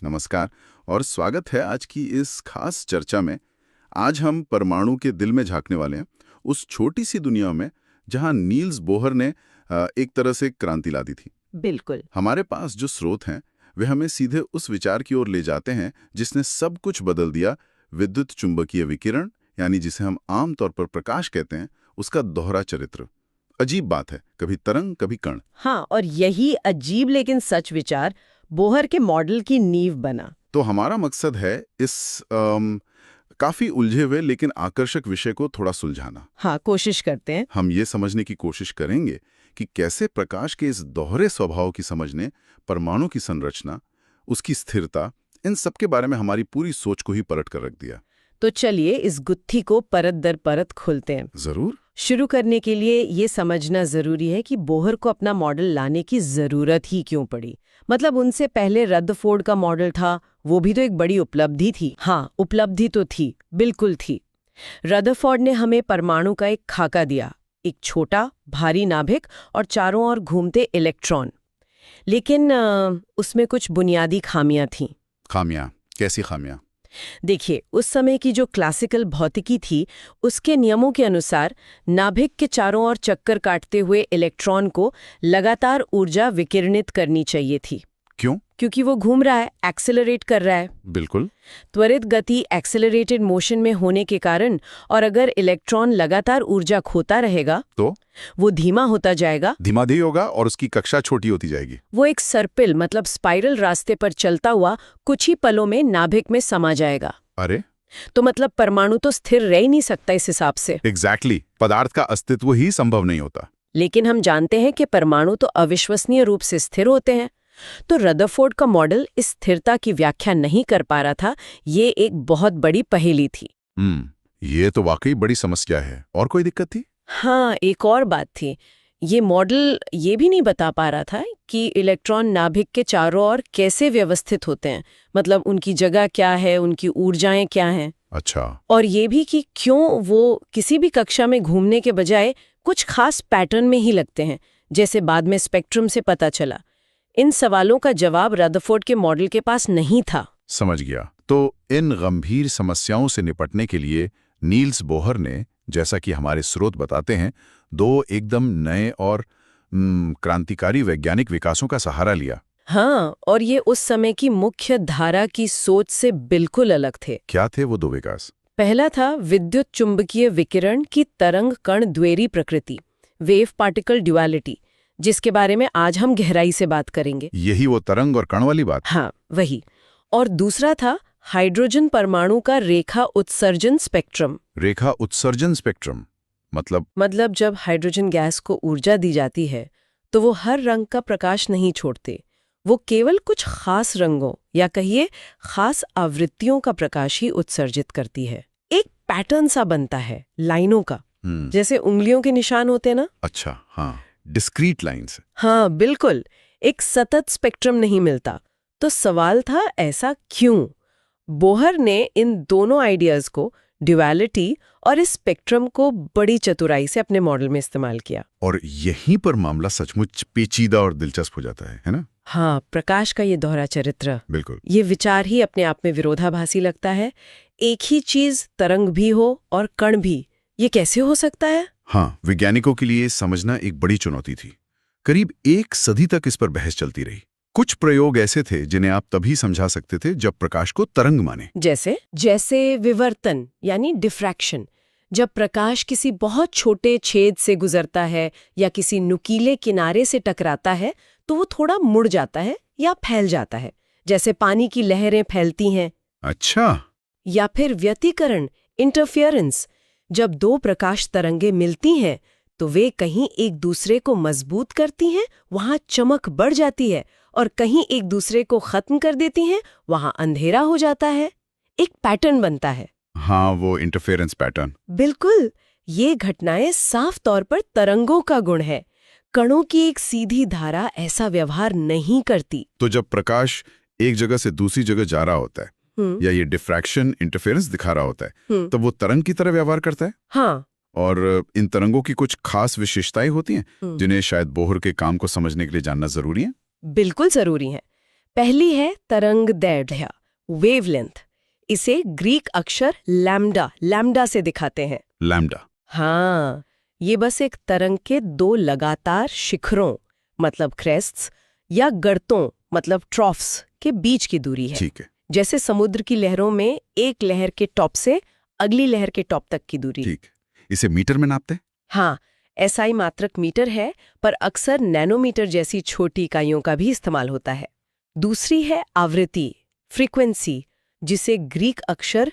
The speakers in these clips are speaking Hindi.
नमस्कार और स्वागत है आज की इस खास चर्चा में। आज हम परमाणु के दिल में झांकने वाले हैं, उस छोटी सी दुनिया में जहां नील्स बोहर ने एक तरह से क्रांति ला दी थी। बिल्कुल। हमारे पास जो स्रोत हैं वे हमें सीधे उस विचार की ओर ले जाते हैं जिसने सब कुछ बदल दिया। विद्युत चुंबकीय विकिरण, यानी जिसे हम आमतौर पर प्रकाश कहते हैं, उसका दोहरा चरित्र। अजीब बात है, कभी तरंग कभी कण। हाँ, और यही अजीब लेकिन सच विचार बोहर के मॉडल की नींव बना। तो हमारा मकसद है इस काफी उलझे हुए लेकिन आकर्षक विषय को थोड़ा सुलझाना। हाँ, कोशिश करते हैं। हम ये समझने की कोशिश करेंगे कि कैसे प्रकाश के इस दोहरे स्वभाव की समझ ने परमाणु की संरचना, उसकी स्थिरता, इन सब के बारे में हमारी पूरी सोच को ही पलट कर रख दिया। तो चलिए इस गुत्थी को परत दर परत खोलते हैं। जरूर। शुरू करने के लिए ये समझना जरूरी है कि बोहर को अपना मॉडल लाने की जरूरत ही क्यों पड़ी। मतलब उनसे पहले रदरफोर्ड का मॉडल था, वो भी तो एक बड़ी उपलब्धि थी। हाँ, उपलब्धि तो थी, बिल्कुल थी। रदरफोर्ड ने हमें परमाणु का एक खाका दिया, एक छोटा भारी नाभिक और चारों ओर घूमते इलेक्ट्रॉन। लेकिन उसमें कुछ बुनियादी खामियां थीं। खामियां? कैसी खामियां? देखिए, उस समय की जो क्लासिकल भौतिकी थी, उसके नियमों के अनुसार नाभिक के चारों ओर चक्कर काटते हुए इलेक्ट्रॉन को लगातार ऊर्जा विकिरणित करनी चाहिए थी। क्यों? क्योंकि वो घूम रहा है, एक्सेलरेट कर रहा है। बिल्कुल। त्वरित गति एक्सेलरेटेड मोशन में होने के कारण, और अगर इलेक्ट्रॉन लगातार ऊर्जा खोता रहेगा तो वो धीमा होता जाएगा, धीमा होगा और उसकी कक्षा छोटी होती जाएगी। वो एक सर्पिल मतलब स्पाइरल रास्ते पर चलता हुआ कुछ ही पलों में नाभिक में समा जाएगा। अरे, तो मतलब परमाणु तो स्थिर रह ही नहीं सकता इस हिसाब से। एग्जैक्टली। पदार्थ का अस्तित्व ही संभव नहीं होता। लेकिन हम जानते हैं कि परमाणु तो अविश्वसनीय रूप से स्थिर होते हैं। तो रदरफोर्ड का मॉडल इस स्थिरता की व्याख्या नहीं कर पा रहा था। ये एक बहुत बड़ी पहेली थी। ये तो वाकई बड़ी समस्या है। और कोई दिक्कत थी? हाँ, एक और बात थी। ये मॉडल ये भी नहीं बता पा रहा था कि इलेक्ट्रॉन नाभिक के चारों ओर कैसे व्यवस्थित होते हैं। मतलब उनकी जगह क्या है, उनकी ऊर्जाएं क्या हैं। अच्छा। और ये भी कि क्यों वो किसी भी कक्षा में घूमने के बजाय कुछ खास पैटर्न में ही लगते हैं, जैसे बाद में स्पेक्ट्रम से पता चला। इन सवालों का जवाब रदरफोर्ड के मॉडल के पास नहीं था। समझ गया। तो इन गंभीर समस्याओं से निपटने के लिए नील्स बोहर ने, जैसा कि हमारे स्रोत बताते हैं, दो एकदम नए और क्रांतिकारी वैज्ञानिक विकासों का सहारा लिया। हाँ, और ये उस समय की मुख्य धारा की सोच से बिल्कुल अलग थे। क्या थे वो दो विकास? पहला था विद्युत चुंबकीय विकिरण की तरंग कण द्वैरी प्रकृति, वेव पार्टिकल ड्युअलिटी, जिसके बारे में आज हम गहराई से बात करेंगे। यही वो तरंग और कण वाली बात? हाँ, वही। और दूसरा था हाइड्रोजन परमाणु का रेखा उत्सर्जन स्पेक्ट्रम। रेखा उत्सर्जन स्पेक्ट्रम मतलब जब हाइड्रोजन गैस को ऊर्जा दी जाती है तो वो हर रंग का प्रकाश नहीं छोड़ते, वो केवल कुछ खास रंगों या कहिए खास आवृत्तियों का प्रकाश ही उत्सर्जित करती है। एक पैटर्न सा बनता है लाइनों का, जैसे उंगलियों के निशान होते ना। अच्छा, हाँ, डिस्क्रीट लाइंस। हाँ, बिल्कुल। एक सतत स्पेक्ट्रम नहीं मिलता। तो सवाल था, ऐसा क्यों? बोहर ने इन दोनों आइडियाज को, ड्युअलिटी और इस स्पेक्ट्रम को, बड़ी चतुराई से अपने मॉडल में इस्तेमाल किया। और यहीं पर मामला सचमुच पेचीदा और दिलचस्प हो जाता है ना? हाँ, प्रकाश का ये दोहरा चरित्र, बिल्कुल। ये विचार ही अपने आप में विरोधाभासी लगता है। एक ही चीज तरंग भी हो और कण भी, ये कैसे हो सकता है? हाँ, वैज्ञानिकों के लिए समझना एक बड़ी चुनौती थी। करीब एक सदी तक इस पर बहस चलती रही। कुछ प्रयोग ऐसे थे जिन्हें आप तभी समझा सकते थे जब प्रकाश को तरंग माने। जैसे विवर्तन यानी डिफ्रैक्शन। जब प्रकाश किसी बहुत छोटे छेद से गुजरता है या किसी नुकीले किनारे से टकराता है तो वो थोड़ा मुड़ जाता है या फैल जाता है, जैसे पानी की लहरें फैलती हैं। अच्छा। या फिर व्यतिकरण, इंटरफेरेंस। जब दो प्रकाश तरंगें मिलती हैं तो वे कहीं एक दूसरे को मजबूत करती हैं, वहां चमक बढ़ जाती है, और कहीं एक दूसरे को खत्म कर देती हैं, वहां अंधेरा हो जाता है। एक पैटर्न बनता है। हाँ, वो इंटरफेरेंस पैटर्न। बिल्कुल। ये घटनाएं साफ तौर पर तरंगों का गुण है। कणों की एक सीधी धारा ऐसा व्यवहार नहीं करती। तो जब प्रकाश एक जगह से दूसरी जगह जा रहा होता है या ये डिफ्रैक्शन इंटरफेरेंस दिखा रहा होता है, तो वो तरंग की तरह व्यवहार करता है। हाँ। और इन तरंगों की कुछ खास विशेषताएं होती हैं जिन्हें शायद बोहर के काम को समझने के लिए जानना जरूरी है। बिल्कुल जरूरी है। पहली है तरंग दैर्ध्य, वेवलेंथ। इसे ग्रीक अक्षर लैम्डा से दिखाते हैं। लैम्डा। हाँ, ये बस एक तरंग के दो लगातार शिखरों मतलब क्रेस्ट्स या गर्तों मतलब ट्रॉफ्स के बीच की दूरी है। ठीक है। जैसे समुद्र की लहरों में एक लहर के टॉप से अगली लहर के टॉप तक की दूरी। ठीक। इसे मीटर में नापते हैं? हाँ, एसआई मात्रक मीटर है, पर अक्सर नैनोमीटर जैसी छोटी इकाइयों का भी इस्तेमाल होता है। दूसरी है आवृत्ति, फ्रीक्वेंसी, जिसे ग्रीक अक्षर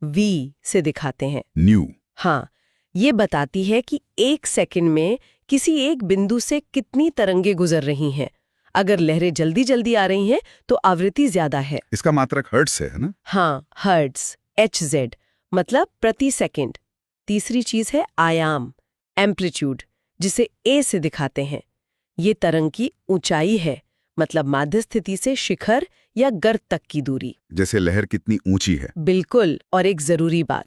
वी से दिखाते हैं। न्यू। हाँ, ये बताती है कि एक सेकंड में किसी एक बिंदु से कितनी तरंगें गुजर रही हैं। अगर लहरें जल्दी जल्दी आ रही हैं तो आवृत्ति ज्यादा है। इसका मात्रक हर्ट्ज है ना? हाँ, हर्ट्ज, HZ, मतलब प्रति सेकंड। तीसरी चीज है आयाम, एम्पलीट्यूड, जिसे A से दिखाते हैं। ये तरंग की ऊंचाई है, मतलब माध्य स्थिति से शिखर या गर्त तक की दूरी। जैसे लहर कितनी ऊंची है। बिल्कुल। और एक जरूरी बात,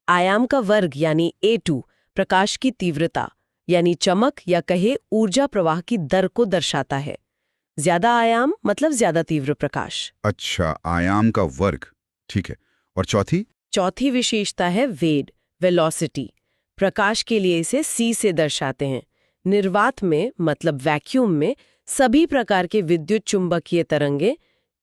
आयाम का वर्ग यानी A2 प्रकाश की तीव्रता यानी चमक या कहे ऊर्जा प्रवाह की दर को दर्शाता है। ज्यादा आयाम मतलब ज्यादा तीव्र प्रकाश। अच्छा, आयाम का वर्ग। ठीक है। और चौथी विशेषता है वेग, वेलोसिटी। प्रकाश के लिए इसे C से दर्शाते हैं। निर्वात में मतलब वैक्यूम में सभी प्रकार के विद्युत चुंबकीय तरंगे,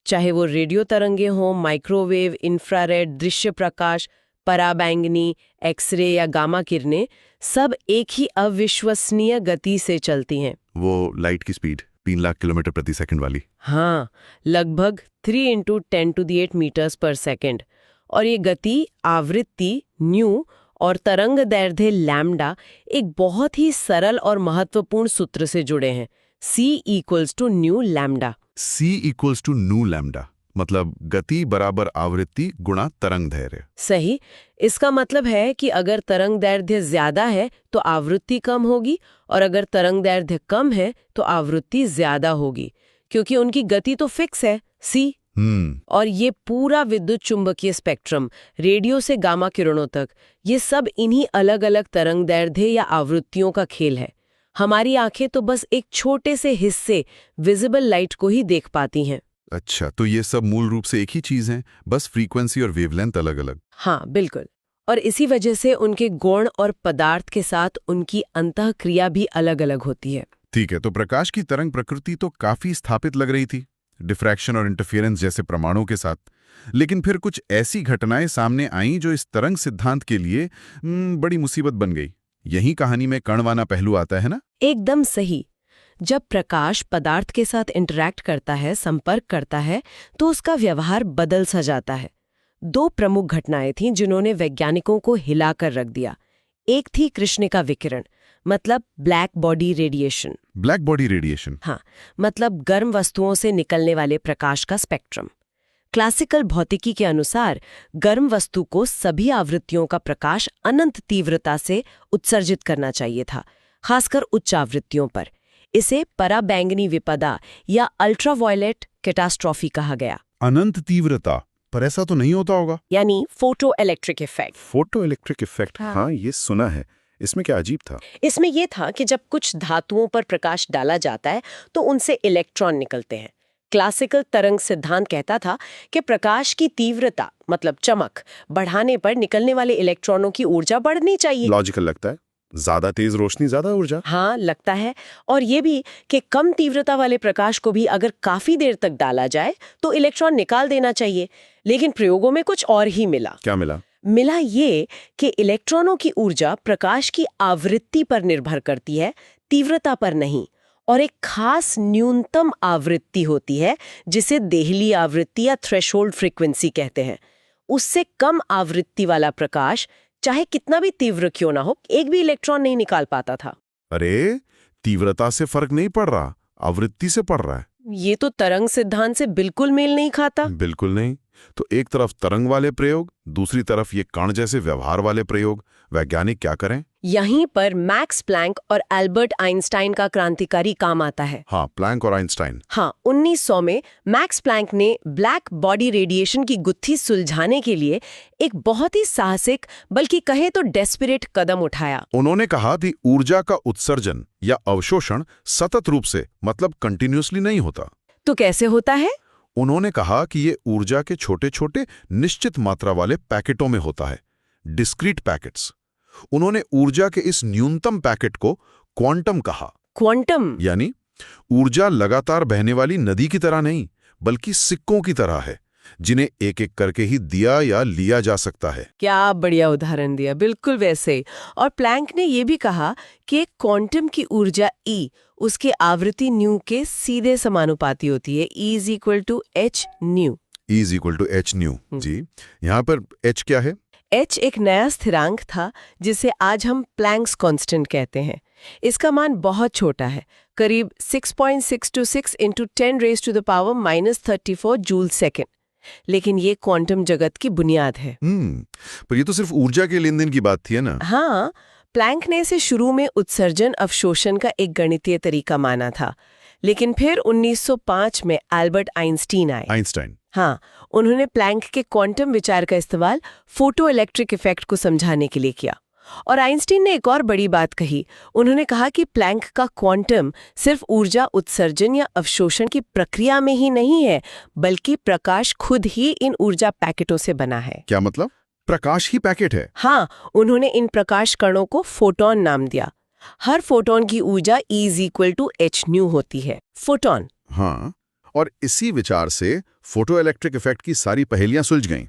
चाहे वो रेडियो तरंगे हों, माइक्रोवेव, इंफ्रारेड, दृश्य प्रकाश, पराबैंगनी, एक्सरे या गामा किरणें, सब एक ही अविश्वसनीय गति से चलती हैं। वो लाइट की स्पीड 3 लाख किलोमीटर प्रति सेकंड वाली। हाँ, लगभग 3 × 10⁸ मीटर्स पर सेकंड। और ये गति, आवृत्ति न्यू और तरंग दैर्ध्य लैम्डा एक बहुत ही सरल और महत्वपूर्ण सूत्र से जुड़े हैं। C = new lambda. C = new lambda, मतलब गति बराबर आवृत्ति गुणा तरंग दैर्ध्य। सही। इसका मतलब है कि अगर तरंग दैर्ध्य ज्यादा है तो आवृत्ति कम होगी, और अगर तरंग दैर्ध्य कम है तो आवृत्ति ज्यादा होगी, क्योंकि उनकी गति तो फिक्स है, C। और ये पूरा विद्युत चुंबकीय स्पेक्ट्रम, रेडियो से गामा किरणों तक, ये सब इन्हीं अलग अलग तरंग दैर्ध्य या आवृत्तियों का खेल है। हमारी आंखें तो बस एक छोटे से हिस्से, विजिबल लाइट को ही देख पाती हैं। अच्छा, तो ये सब मूल रूप से एक ही चीज है, बस फ्रीक्वेंसी और वेवलेंथ अलग अलग। हाँ, बिल्कुल। और इसी वजह से उनके गुण और पदार्थ के साथ उनकी अंतःक्रिया भी अलग अलग होती है। ठीक है, तो प्रकाश की तरंग प्रकृति तो काफी स्थापित लग रही थी, डिफ्रैक्शन और इंटरफेरेंस जैसे प्रमाणों के साथ। लेकिन फिर कुछ ऐसी घटनाएं सामने आईं जो इस तरंग सिद्धांत के लिए बड़ी मुसीबत बन गई। यही कहानी में कणवाना पहलू आता है ना? एकदम सही। जब प्रकाश पदार्थ के साथ इंटरैक्ट करता है, संपर्क करता है, तो उसका व्यवहार बदल सा जाता है। 2 प्रमुख घटनाएं थीं जिन्होंने वैज्ञानिकों को हिलाकर रख दिया। एक थी कृष्णिका विकिरण, मतलब black body radiation. Black body radiation? हाँ, मतलब गर्म वस्तुओं से निकलने वाले प्रकाश का स्पेक्ट्रम। क्लासिकल भौतिकी के अनुसार गर्म वस्तु को सभी आवृत्तियों का प्रकाश अनंत तीव्रता से उत्सर्जित करना चाहिए था, खासकर उच्च आवृत्तियों पर। इसे पराबैंगनी विपदा या अल्ट्रावायलेट कैटास्ट्रॉफी कहा गया। अनंत तीव्रता? पर ऐसा तो नहीं होता होगा। यानी photo electric effect. Photo electric effect? हाँ, ये सुना है। इसमें क्या अजीब था? इसमें यह था कि जब कुछ धातुओं पर प्रकाश डाला जाता है तो उनसे इलेक्ट्रॉन निकलते हैं। क्लासिकल तरंग सिद्धांत कहता था कि प्रकाश की तीव्रता मतलब चमक बढ़ाने पर निकलने वाले इलेक्ट्रॉनों की ऊर्जा बढ़नी चाहिए। लॉजिकल लगता है। ज्यादा तेज रोशनी ज्यादा ऊर्जा। हाँ, लगता है। और ये भी कि कम तीव्रता वाले प्रकाश को भी अगर काफी देर तक डाला जाए तो इलेक्ट्रॉन निकाल देना चाहिए। लेकिन प्रयोगों में कुछ और ही मिला। क्या मिला? मिला ये कि इलेक्ट्रॉनों की ऊर्जा प्रकाश की आवृत्ति पर निर्भर करती है, तीव्रता पर नहीं। और एक खास न्यूनतम आवृत्ति होती है जिसे देहली आवृत्ति या थ्रेशोल्ड फ्रीक्वेंसी कहते हैं। उससे कम आवृत्ति वाला प्रकाश चाहे कितना भी तीव्र क्यों ना हो, एक भी इलेक्ट्रॉन नहीं निकाल पाता था। अरे, तीव्रता से फर्क नहीं पड़ रहा, आवृत्ति से पड़ रहा है। ये तो तरंग सिद्धांत से बिल्कुल मेल नहीं खाता। बिल्कुल नहीं। तो एक तरफ तरंग वाले प्रयोग, दूसरी तरफ ये कण जैसे व्यवहार वाले प्रयोग। वैज्ञानिक क्या करें? यहीं पर मैक्स प्लैंक और एल्बर्ट आइंस्टाइन का क्रांतिकारी काम आता है। हाँ, प्लैंक और आइंस्टाइन। हाँ, 1900 में मैक्स प्लैंक ने ब्लैक बॉडी रेडिएशन की गुत्थी सुलझाने के लिए एक बहुत ही साहसिक बल्कि कहे तो डेस्परेट कदम उठाया। उन्होंने कहा कि ऊर्जा का उत्सर्जन या अवशोषण सतत रूप से मतलब कंटिन्यूअसली नहीं होता। तो कैसे होता है? उन्होंने कहा कि ये ऊर्जा के छोटे छोटे निश्चित मात्रा वाले पैकेटों में होता है, डिस्क्रीट पैकेट्स। उन्होंने ऊर्जा के इस न्यूनतम पैकेट को क्वांटम कहा। क्वांटम यानी ऊर्जा लगातार बहने वाली नदी की तरह नहीं, बल्कि सिक्कों की तरह है, जिन्हें एक एक करके ही दिया या लिया जा सकता है। क्या बढ़िया उदाहरण दिया, बिल्कुल वैसे ही। और प्लैंक ने यह भी कहा कि एक क्वांटम की ऊर्जा E उसके आवृत्ति न्यू के सीधे समानुपाती होती है, E is equal to H nu. E is equal to H nu. जी, यहाँ पर H क्या है? H एक नया स्थिरांक था जिसे आज हम प्लैंक्स कांस्टेंट कहते हैं। इसका मान बहुत छोटा है, करीब 6.626 × 10⁻⁻34 जूल सेकेंड। लेकिन ये क्वांटम जगत की बुनियाद है। पर ये तो सिर्फ ऊर्जा के लेन देन की बात थी, है ना? हाँ, प्लैंक ने इसे शुरू में उत्सर्जन अवशोषण का एक गणितीय तरीका माना था, लेकिन फिर 1905 में एल्बर्ट आइंस्टीन आए। आइंस्टाइन। हाँ, उन्होंने प्लैंक के क्वांटम विचार का इस्तेमाल फोटो इलेक्ट्रिक इफेक्ट को समझाने के लिए किया। और आइंस्टीन ने एक और बड़ी बात कही। उन्होंने कहा कि प्लैंक का क्वांटम सिर्फ ऊर्जा उत्सर्जन या अवशोषण की प्रक्रिया में ही नहीं है, बल्कि प्रकाश खुद ही इन ऊर्जा पैकेटों से बना है। क्या मतलब? प्रकाश ही पैकेट है? हाँ, उन्होंने इन प्रकाश कणों को फोटॉन नाम दिया। हर फोटॉन की ऊर्जा E is equal to H nu होती है। फोटॉन। हाँ, और इसी विचार से फोटो इलेक्ट्रिक इफेक्ट की सारी पहेलियां सुलझ गईं।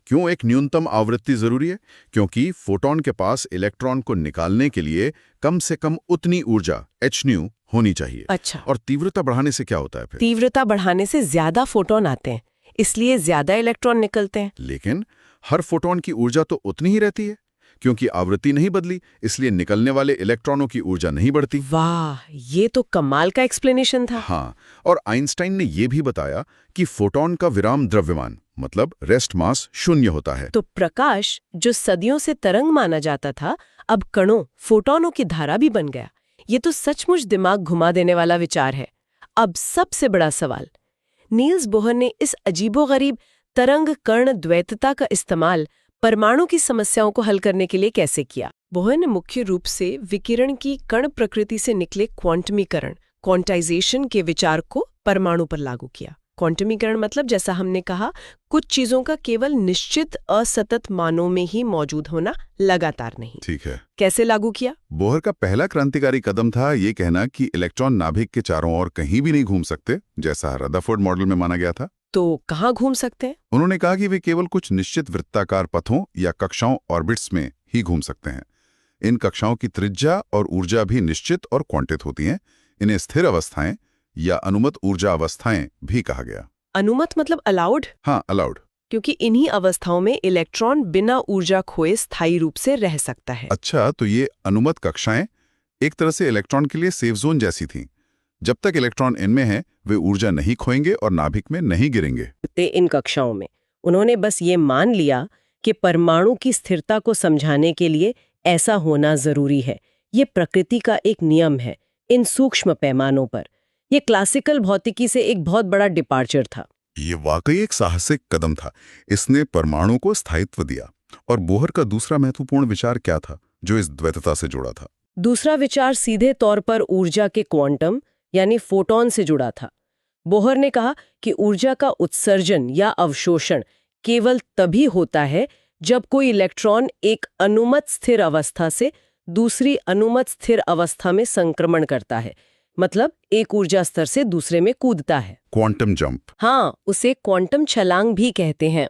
क्यों एक न्यूनतम आवृत्ति जरूरी है? क्योंकि फोटॉन के पास इलेक्ट्रॉन को निकालने के लिए कम से कम उतनी ऊर्जा एच न्यू होनी चाहिए। अच्छा। और तीव्रता बढ़ाने से क्या होता है फिर? तीव्रता बढ़ाने से ज्यादा फोटॉन आते हैं, इसलिए ज्यादा इलेक्ट्रॉन निकलते हैं। लेकिन हर फोटॉन की ऊर्जा तो उतनी ही रहती है, क्योंकि आवृत्ति नहीं बदली, इसलिए निकलने वाले इलेक्ट्रॉनों की ऊर्जा नहीं बढ़ती। वाह, ये तो कमाल का एक्सप्लेनेशन था। हाँ, और आइंस्टाइन ने यह भी बताया कि फोटॉन का विराम द्रव्यमान मतलब रेस्ट मास शून्य होता है। तो प्रकाश जो सदियों से तरंग माना जाता था, अब कणों फोटॉनों की धारा भी बन गया। ये तो सचमुच दिमाग घुमा देने वाला विचार है। अब सबसे बड़ा सवाल, नील्स बोहर ने इस अजीबोगरीब तरंग कर्ण द्वैतता का इस्तेमाल परमाणु की समस्याओं को हल करने के लिए कैसे किया? बोहर ने मुख्य रूप से विकिरण की कण प्रकृति से निकले क्वांटमीकरण, क्वांटाइजेशन के विचार को परमाणु पर लागू किया। क्वांटमीकरण मतलब, जैसा हमने कहा, कुछ चीजों का केवल निश्चित असतत मानों में ही मौजूद होना, लगातार नहीं। ठीक है। कैसे लागू किया? बोहर का पहला क्रांतिकारी कदम था ये कहना कि इलेक्ट्रॉन नाभिक के चारों ओर कहीं भी नहीं घूम सकते, जैसा रदरफोर्ड मॉडल में माना गया था। तो कहाँ घूम सकते हैं? उन्होंने कहा कि वे केवल कुछ निश्चित वृत्ताकार पथों या कक्षाओं ऑर्बिट्स में ही घूम सकते हैं। इन कक्षाओं की त्रिज्या और ऊर्जा भी निश्चित और क्वांटित होती हैं। इन्हें स्थिर अवस्थाएं या अनुमत ऊर्जा अवस्थाएं भी कहा गया। अनुमत मतलब अलाउड? हाँ, अलाउड। क्योंकि इन्हीं अवस्थाओं में इलेक्ट्रॉन बिना ऊर्जा खोए स्थायी रूप से रह सकता है। अच्छा, तो ये अनुमत कक्षाएं एक तरह से इलेक्ट्रॉन के लिए सेफ जोन जैसी थीं। जब तक इलेक्ट्रॉन इनमें हैं, वे ऊर्जा नहीं खोएंगे और नाभिक में नहीं गिरेंगे। इन कक्षाओं में उन्होंने बस ये मान लिया कि परमाणु की स्थिरता को समझाने के लिए ऐसा होना जरूरी है। ये प्रकृति का एक नियम है इन सूक्ष्म पैमानों पर। ये क्लासिकल भौतिकी से एक बहुत बड़ा डिपार्चर था। ये वाकई एक साहसिक कदम था। इसने परमाणु को स्थायित्व दिया। और बोहर का दूसरा महत्वपूर्ण विचार क्या था जो इस द्वैतता से जुड़ा था? दूसरा विचार सीधे तौर पर ऊर्जा के क्वांटम यानी फोटॉन से जुड़ा था। बोहर ने कहा कि ऊर्जा का उत्सर्जन या अवशोषण केवल तभी होता है जब कोई इलेक्ट्रॉन एक अनुमत स्थिर अवस्था से दूसरी अनुमत स्थिर अवस्था में संक्रमण करता है, मतलब एक ऊर्जा स्तर से दूसरे में कूदता है। Quantum jump. हाँ, उसे क्वांटम छलांग भी कहते हैं।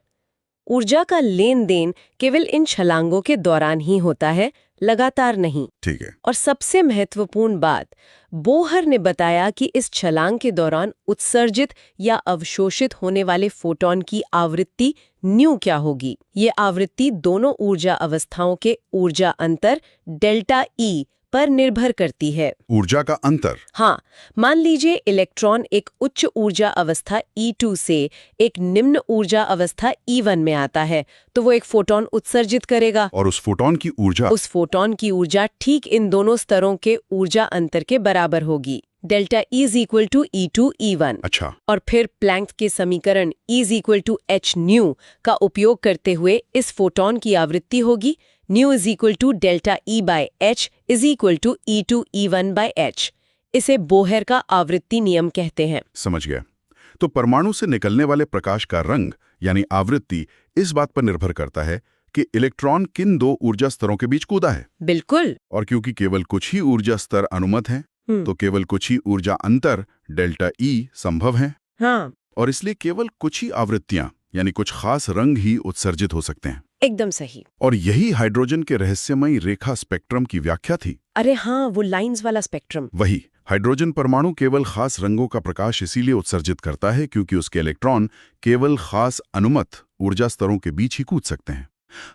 ऊर्जा का लेन देन केवल इन छलांगों के दौरान ही होता है, लगातार नहीं। ठीक है। और सबसे महत्वपूर्ण बात, बोहर ने बताया कि इस छलांग के दौरान उत्सर्जित या अवशोषित होने वाले फोटॉन की आवृत्ति न्यू क्या होगी। ये आवृत्ति दोनों ऊर्जा अवस्थाओं के ऊर्जा अंतर डेल्टा ई पर निर्भर करती है। ऊर्जा का अंतर? हाँ, मान लीजिए इलेक्ट्रॉन एक उच्च ऊर्जा अवस्था E2 से एक निम्न ऊर्जा अवस्था E1 में आता है, तो वो एक फोटॉन उत्सर्जित करेगा। और उस फोटॉन की ऊर्जा ठीक इन दोनों स्तरों के ऊर्जा अंतर के बराबर होगी। Delta E is equal to E2 E1। अच्छा। और फिर प्लैंक के समीकरण E is equal to H nu का उपयोग करते हुए इस फोटॉन की आवृत्ति होगी nu is equal to delta E by H is equal to E2 E1 by H. इसे बोहर का आवृत्ति नियम कहते हैं। समझ गया। तो परमाणु से निकलने वाले प्रकाश का रंग यानी आवृत्ति इस बात पर निर्भर करता है कि इलेक्ट्रॉन किन दो ऊर्जा स्तरों के बीच कूदा है। बिल्कुल। और क्योंकि केवल कुछ ही ऊर्जा स्तर अनुमत हैं, तो केवल कुछ ही ऊर्जा अंतर डेल्टा ई संभव हैं। हाँ, और इसलिए केवल कुछ ही आवृत्तियां यानी कुछ खास रंग ही उत्सर्जित हो सकते हैं। एकदम सही। और यही हाइड्रोजन के रहस्यमयी रेखा स्पेक्ट्रम की व्याख्या थी। अरे हाँ, वो लाइंस वाला स्पेक्ट्रम। वही हाइड्रोजन परमाणु केवल खास रंगों का प्रकाश इसीलिए उत्सर्जित करता है क्योंकि उसके इलेक्ट्रॉन केवल खास अनुमत ऊर्जा स्तरों के बीच ही कूद सकते हैं।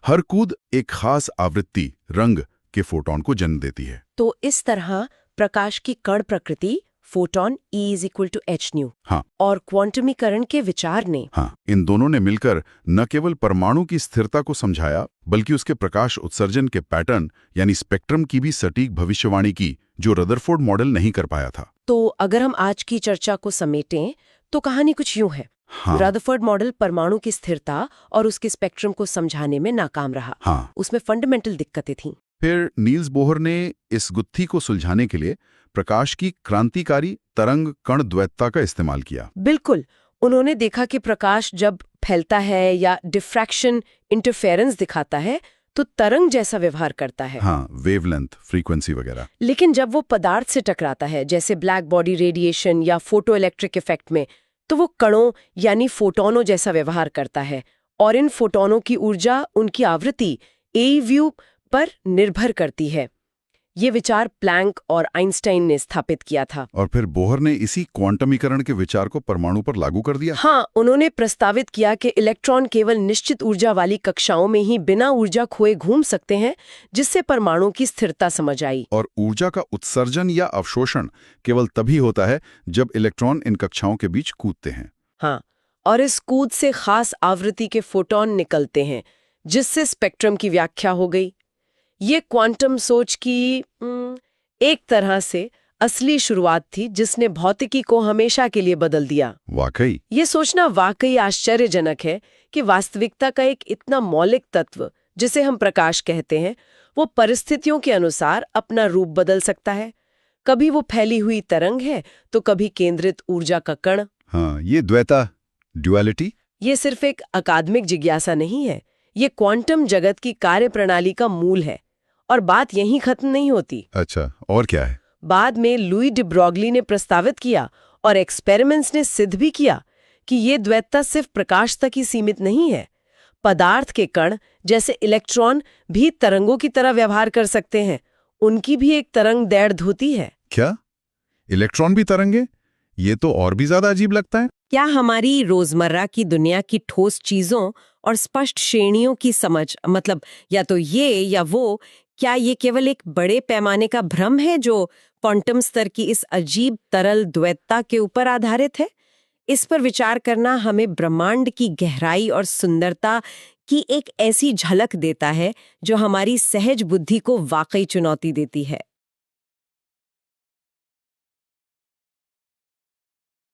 हर कूद एक खास आवृत्ति रंग के फोटॉन को जन्म देती है। तो इस तरह प्रकाश की कण प्रकृति फोटॉन E = h nu हाँ, और क्वांटमीकरण के विचार ने इन दोनों ने मिलकर न केवल परमाणु की स्थिरता को समझाया बल्कि उसके प्रकाश उत्सर्जन के पैटर्न यानी स्पेक्ट्रम की भी सटीक भविष्यवाणी की, जो रदरफोर्ड मॉडल नहीं कर पाया था। तो अगर हम आज की चर्चा को समेटें तो कहानी कुछ यूं है। हाँ, रदरफोर्ड मॉडल परमाणु की स्थिरता और उसके स्पेक्ट्रम को समझाने में नाकाम रहा। हाँ। उसमें फंडामेंटल दिक्कतें थीं। फिर नील्स बोहर ने इस गुत्थी को सुलझाने के लिए प्रकाश की क्रांतिकारी तरंग कण द्वैतता का इस्तेमाल किया। बिल्कुल। उन्होंने देखा कि प्रकाश जब फैलता है या डिफ्रैक्शन इंटरफेरेंस दिखाता है तो तरंग जैसा व्यवहार करता है। हाँ, वेवलेंथ, फ्रीक्वेंसी वगैरह। लेकिन जब वो पदार्थ से टकराता है जैसे ब्लैक बॉडी रेडिएशन या फोटो इलेक्ट्रिक इफेक्ट में, तो वो कणों यानी फोटोनों जैसा व्यवहार करता है और इन फोटोनों की ऊर्जा उनकी आवृत्ति AeV पर निर्भर करती है। ये विचार प्लैंक और आइंस्टाइन ने स्थापित किया था। और फिर बोहर ने इसी क्वांटमीकरण के विचार को परमाणु पर लागू कर दिया। हाँ, उन्होंने प्रस्तावित किया कि इलेक्ट्रॉन केवल निश्चित ऊर्जा वाली कक्षाओं में ही बिना ऊर्जा खोए घूम सकते हैं, जिससे परमाणु की स्थिरता समझ आई। और ऊर्जा का उत्सर्जन या अवशोषण केवल तभी होता है जब इलेक्ट्रॉन इन कक्षाओं के बीच कूदते हैं। हाँ, और इस कूद से खास आवृत्ति के फोटॉन निकलते हैं, जिससे स्पेक्ट्रम की व्याख्या हो गई। ये क्वांटम सोच की एक तरह से असली शुरुआत थी, जिसने भौतिकी को हमेशा के लिए बदल दिया। वाकई ये सोचना वाकई आश्चर्यजनक है कि वास्तविकता का एक इतना मौलिक तत्व, जिसे हम प्रकाश कहते हैं, वो परिस्थितियों के अनुसार अपना रूप बदल सकता है। कभी वो फैली हुई तरंग है तो कभी केंद्रित ऊर्जा का कण। हाँ, ये द्वैता, ड्युअलिटी, ये सिर्फ एक अकादमिक जिज्ञासा नहीं है, ये क्वांटम जगत की कार्यप्रणाली का मूल है। और बात यहीं खत्म नहीं होती। अच्छा, और क्या है? बाद में लुई डी ब्रॉगली ने प्रस्तावित किया और एक्सपेरिमेंट्स ने सिद्ध भी किया कि ये द्वैतता सिर्फ प्रकाश तक ही सीमित नहीं है। पदार्थ के कण जैसे इलेक्ट्रॉन भी तरंगों की तरह व्यवहार कर सकते हैं। उनकी भी एक तरंग दैर्ध्य होती है। क्या इलेक्ट्रॉन भी तरंगे? ये तो और भी ज्यादा अजीब लगता है। क्या हमारी रोजमर्रा की दुनिया की ठोस चीजों और स्पष्ट श्रेणियों की समझ, मतलब या तो ये या वो, क्या ये केवल एक बड़े पैमाने का भ्रम है जो क्वांटम स्तर की इस अजीब तरल द्वैतता के ऊपर आधारित है? इस पर विचार करना हमें ब्रह्मांड की गहराई और सुंदरता की एक ऐसी झलक देता है जो हमारी सहज बुद्धि को वाकई चुनौती देती है।